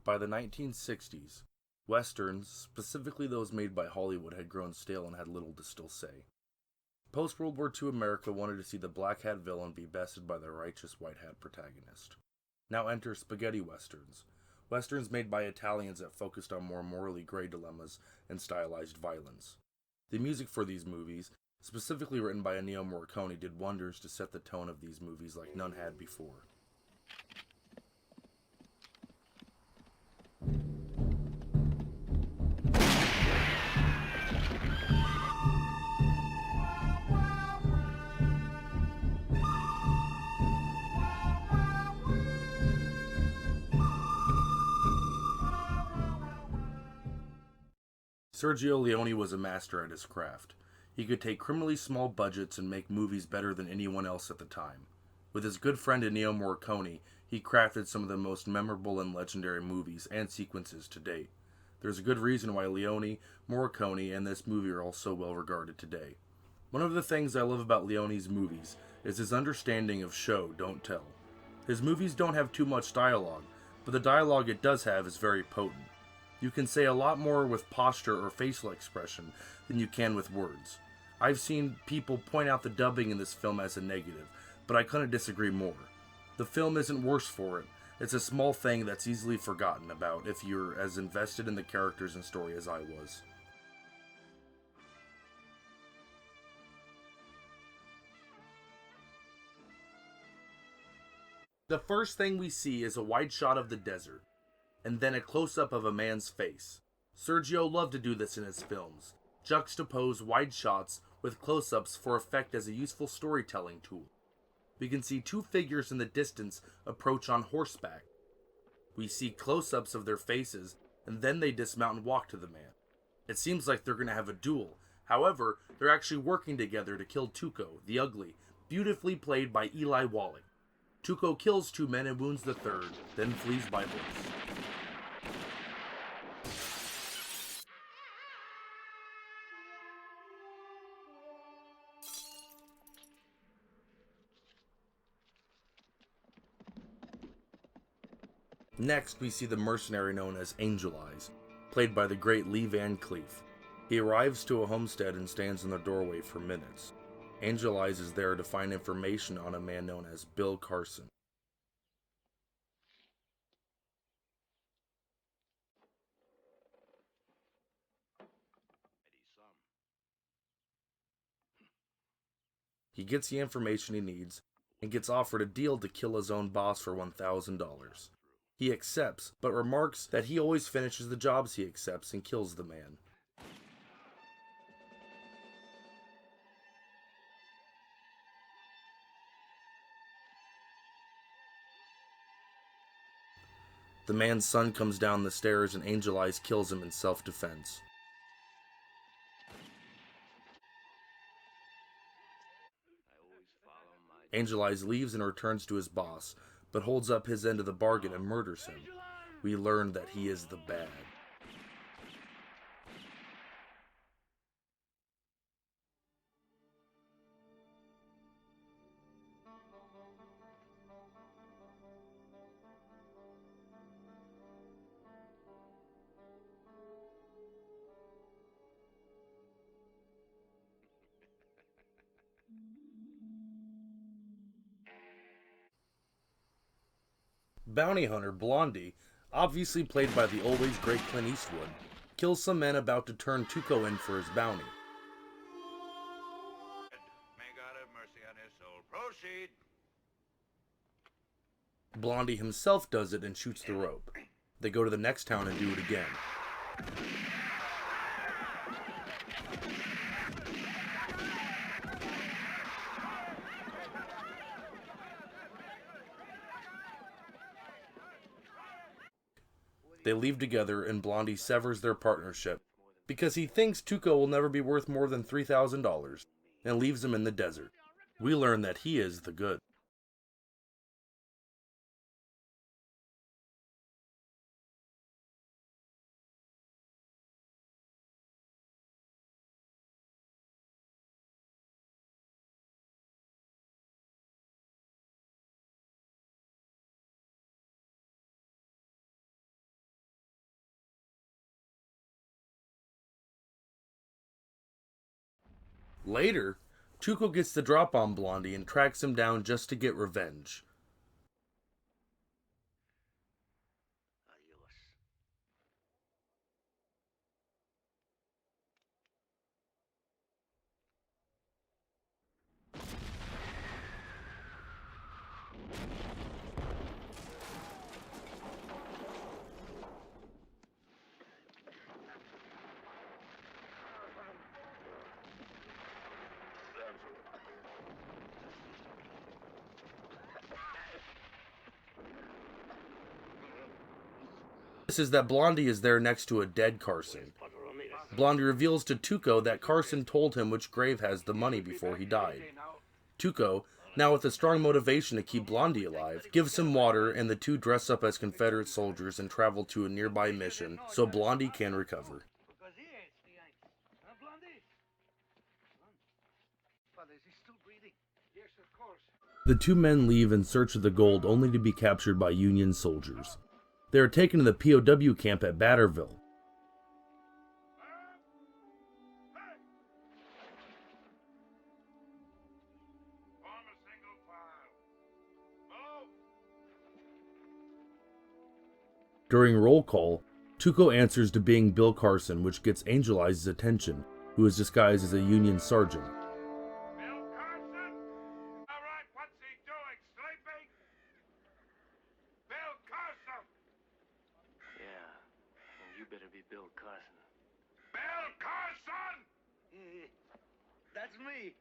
By the 1960s, westerns, specifically those made by Hollywood, had grown stale and had little to still say. Post World War II America wanted to see the black hat villain be bested by the righteous white hat protagonist. Now enter spaghetti westerns. Westerns made by Italians that focused on more morally gray dilemmas and stylized violence. The music for these movies, specifically written by Ennio Morricone, did wonders to set the tone of these movies like none had before. Sergio Leone was a master at his craft. He could take criminally small budgets and make movies better than anyone else at the time. With his good friend Ennio Morricone, he crafted some of the most memorable and legendary movies and sequences to date. There's a good reason why Leone, Morricone, and this movie are all so well regarded today. One of the things I love about Leone's movies is his understanding of show, don't tell. His movies don't have too much dialogue, but the dialogue it does have is very potent. You can say a lot more with posture or facial expression than you can with words. I've seen people point out the dubbing in this film as a negative, but I couldn't disagree more. The film isn't worse for it. It's a small thing that's easily forgotten about if you're as invested in the characters and story as I was. The first thing we see is a wide shot of the desert, and then a close-up of a man's face. Sergio loved to do this in his films, juxtapose wide shots with close-ups for effect as a useful storytelling tool. We can see two figures in the distance approach on horseback. We see close-ups of their faces, and then they dismount and walk to the man. It seems like they're going to have a duel. However, they're actually working together to kill Tuco, the Ugly, beautifully played by Eli Wallach. Tuco kills two men and wounds the third, then flees by horse. Next, we see the mercenary known as Angel Eyes, played by the great Lee Van Cleef. He arrives to a homestead and stands in the doorway for minutes. Angel Eyes is there to find information on a man known as Bill Carson. He gets the information he needs and gets offered a deal to kill his own boss for $1,000. He accepts, but remarks that he always finishes the jobs he accepts and kills the man. The man's son comes down the stairs and Angel Eyes kills him in self-defense. Angel Eyes leaves and returns to his boss, but holds up his end of the bargain and murders him. We learn that he is the bad. Bounty hunter Blondie, obviously played by the always great Clint Eastwood, kills some men about to turn Tuco in for his bounty. May God have mercy on his soul. Proceed. Blondie himself does it and shoots the rope. They go to the next town and do it again. They leave together and Blondie severs their partnership because he thinks Tuco will never be worth more than $3,000 and leaves him in the desert. We learn that he is the good. Later, Tuco gets the drop on Blondie and tracks him down just to get revenge. Adios. This is that Blondie is there next to a dead Carson. Blondie reveals to Tuco that Carson told him which grave has the money before he died. Tuco, now with a strong motivation to keep Blondie alive, gives him water, and the two dress up as Confederate soldiers and travel to a nearby mission so Blondie can recover. The two men leave in search of the gold only to be captured by Union soldiers. They are taken to the POW camp at Batterville. During roll call, Tuco answers to being Bill Carson, which gets Angel Eyes' attention, who is disguised as a Union sergeant. Bill Carson? All right, what's he doing? Sleeping? Bill Carson! Yeah, and you better be Bill Carson. Bill Carson! That's me.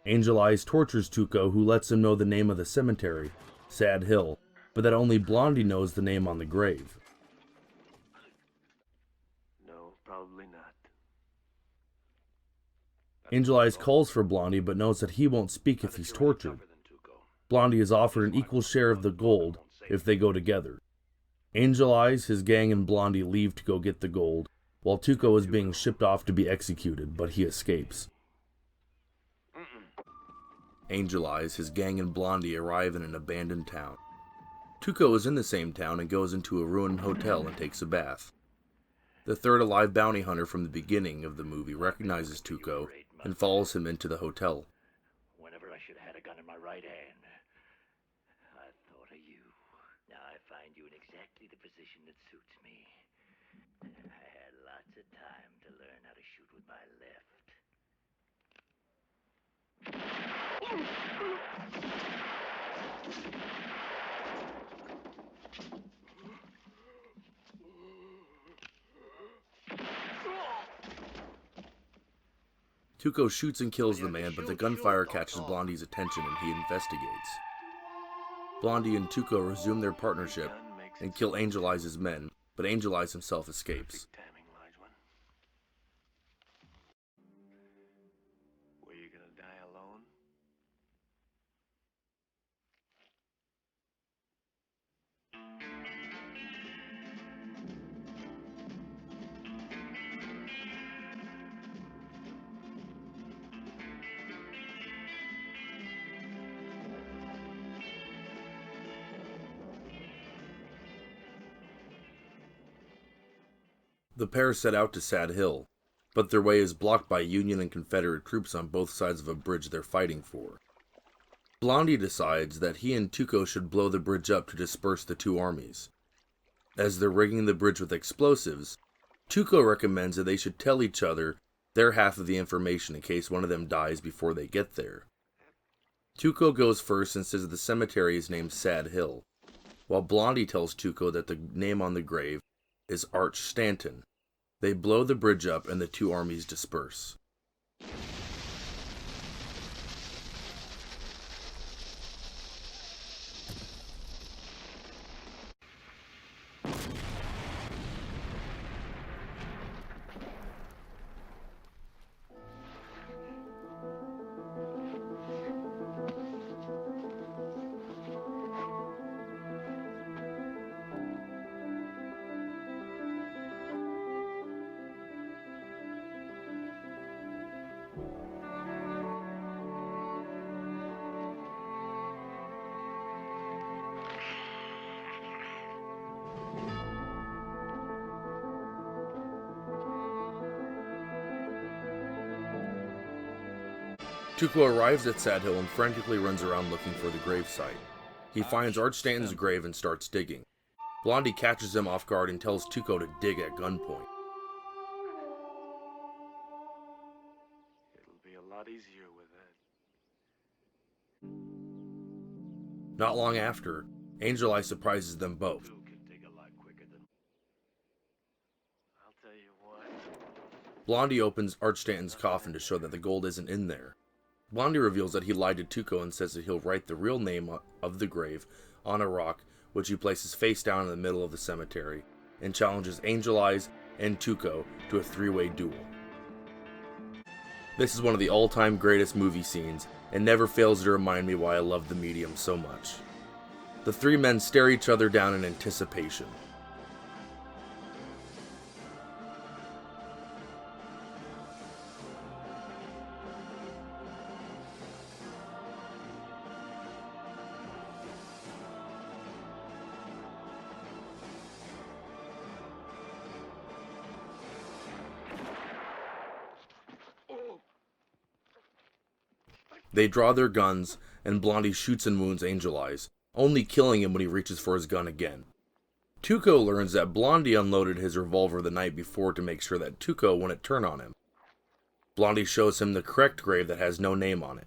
Angel Eyes tortures Tuco, who lets him know the name of the cemetery, Sad Hill, but that only Blondie knows the name on the grave. No, probably not. Angel Eyes calls for Blondie, but knows that he won't speak if he's tortured. Blondie is offered an equal share of the gold if they go together. Angel Eyes, his gang, and Blondie leave to go get the gold, while Tuco is being shipped off to be executed, but he escapes. Angel Eyes, his gang, and Blondie arrive in an abandoned town. Tuco is in the same town and goes into a ruined hotel and takes a bath. The third alive bounty hunter from the beginning of the movie recognizes Tuco and follows him into the hotel. Whenever I should have had a gun in my right hand, I thought of you. Now I find you in exactly the position that suits me. I had lots of time to learn how to shoot with my left. Tuco shoots and kills the man, but the gunfire catches Blondie's attention and he investigates. Blondie and Tuco resume their partnership and kill Angel Eyes' men, but Angel Eyes himself escapes. Timing, large one. Were you gonna die alone? The pair set out to Sad Hill, but their way is blocked by Union and Confederate troops on both sides of a bridge they're fighting for. Blondie decides that he and Tuco should blow the bridge up to disperse the two armies. As they're rigging the bridge with explosives, Tuco recommends that they should tell each other their half of the information in case one of them dies before they get there. Tuco goes first and says the cemetery is named Sad Hill, while Blondie tells Tuco that the name on the grave is Arch Stanton. They blow the bridge up and the two armies disperse. Tuco arrives at Sad Hill and frantically runs around looking for the gravesite. He finds Arch Stanton's grave and starts digging. Blondie catches him off guard and tells Tuco to dig at gunpoint. It'll be a lot easier with that. Not long after, Angel Eye surprises them both. You can dig a lot quicker than... I'll tell you what. Blondie opens Arch Stanton's coffin to show that the gold isn't in there. Blondie reveals that he lied to Tuco and says that he'll write the real name of the grave on a rock, which he places face down in the middle of the cemetery, and challenges Angel Eyes and Tuco to a three-way duel. This is one of the all-time greatest movie scenes, and never fails to remind me why I love the medium so much. The three men stare each other down in anticipation. They draw their guns, and Blondie shoots and wounds Angel Eyes, only killing him when he reaches for his gun again. Tuco learns that Blondie unloaded his revolver the night before to make sure that Tuco wouldn't turn on him. Blondie shows him the correct grave that has no name on it.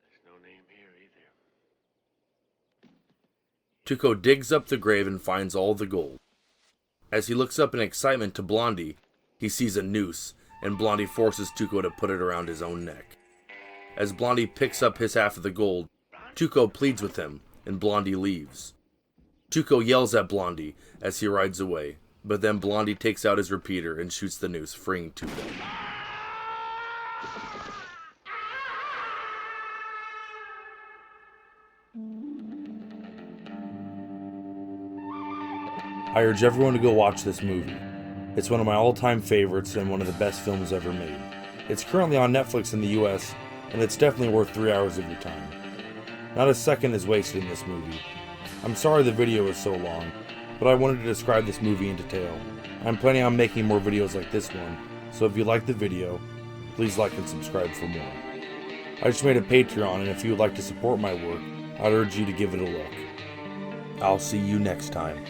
There's no name here either. Tuco digs up the grave and finds all the gold. As he looks up in excitement to Blondie, he sees a noose, and Blondie forces Tuco to put it around his own neck. As Blondie picks up his half of the gold, Tuco pleads with him, and Blondie leaves. Tuco yells at Blondie as he rides away, but then Blondie takes out his repeater and shoots the noose, freeing Tuco. I urge everyone to go watch this movie. It's one of my all-time favorites and one of the best films ever made. It's currently on Netflix in the US, and it's definitely worth 3 hours of your time. Not a second is wasted in this movie. I'm sorry the video is so long, but I wanted to describe this movie in detail. I'm planning on making more videos like this one, so if you like the video, please like and subscribe for more. I just made a Patreon, and if you would like to support my work, I'd urge you to give it a look. I'll see you next time.